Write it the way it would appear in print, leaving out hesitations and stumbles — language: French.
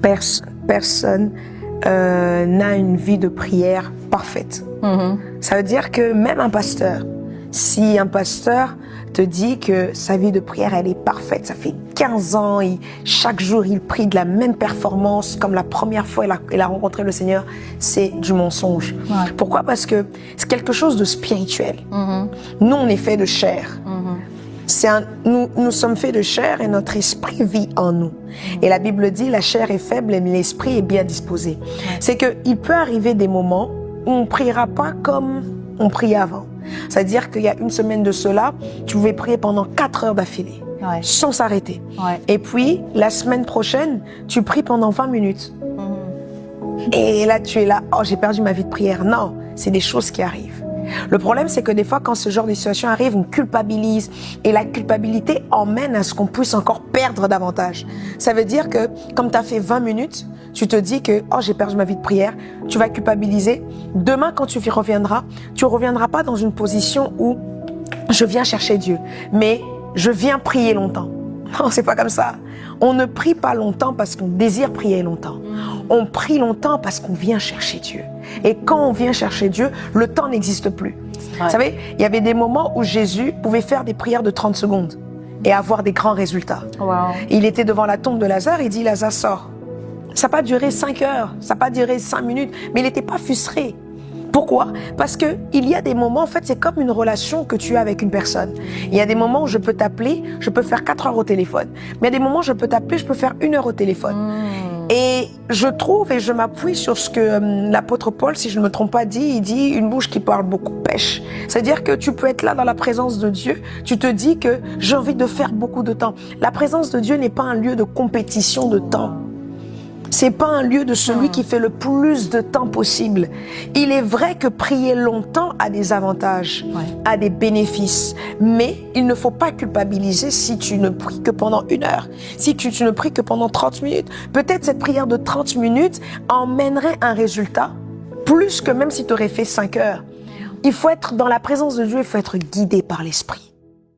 personne n'a une vie de prière parfaite. Ça veut dire que même un pasteur, si un pasteur te dit que sa vie de prière, elle est parfaite, ça fait 15 ans, chaque jour il prie de la même performance comme la première fois il a rencontré le Seigneur, c'est du mensonge. Ouais. Pourquoi? Parce que c'est quelque chose de spirituel. Nous, on est fait de chair. Nous sommes faits de chair et notre esprit vit en nous. Et la Bible dit, la chair est faible et l'esprit est bien disposé. C'est qu'il peut arriver des moments où on ne priera pas comme on priait avant. C'est-à-dire qu'il y a une semaine de cela, tu pouvais prier pendant 4 heures d'affilée, sans s'arrêter. Et puis, la semaine prochaine, tu pries pendant 20 minutes. Et là, tu es là, oh, j'ai perdu ma vie de prière. Non, c'est des choses qui arrivent. Le problème, c'est que des fois, quand ce genre de situation arrive, on culpabilise. Et la culpabilité emmène à ce qu'on puisse encore perdre davantage. Ça veut dire que, comme tu as fait 20 minutes, tu te dis que, oh, j'ai perdu ma vie de prière, tu vas culpabiliser. Demain, quand tu y reviendras, tu ne reviendras pas dans une position où je viens chercher Dieu, mais je viens prier longtemps. Non, c'est pas comme ça. On ne prie pas longtemps parce qu'on désire prier longtemps. On prie longtemps parce qu'on vient chercher Dieu. Et quand on vient chercher Dieu, le temps n'existe plus. Vous savez, il y avait des moments où Jésus pouvait faire des prières de 30 secondes et avoir des grands résultats. Il était devant la tombe de Lazare, il dit, Lazare, sort. Ça n'a pas duré 5 heures, ça n'a pas duré 5 minutes, mais il n'était pas frustré. Pourquoi? Parce que il y a des moments, en fait, c'est comme une relation que tu as avec une personne. Il y a des moments où je peux t'appeler, je peux faire 4 heures au téléphone. Mais il y a des moments où je peux t'appeler, je peux faire 1 heure au téléphone. Et je trouve, et je m'appuie sur ce que l'apôtre Paul, si je ne me trompe pas, dit, il dit, une bouche qui parle beaucoup pêche. C'est-à-dire que tu peux être là dans la présence de Dieu, tu te dis que j'ai envie de faire beaucoup de temps. La présence de Dieu n'est pas un lieu de compétition de temps. C'est pas un lieu de celui qui fait le plus de temps possible. Il est vrai que prier longtemps a des avantages, a des bénéfices, mais il ne faut pas culpabiliser si tu ne pries que pendant 1 heure, si tu ne pries que pendant 30 minutes. Peut-être cette prière de 30 minutes emmènerait un résultat plus que même si tu aurais fait 5 heures. Il faut être dans la présence de Dieu, il faut être guidé par l'Esprit.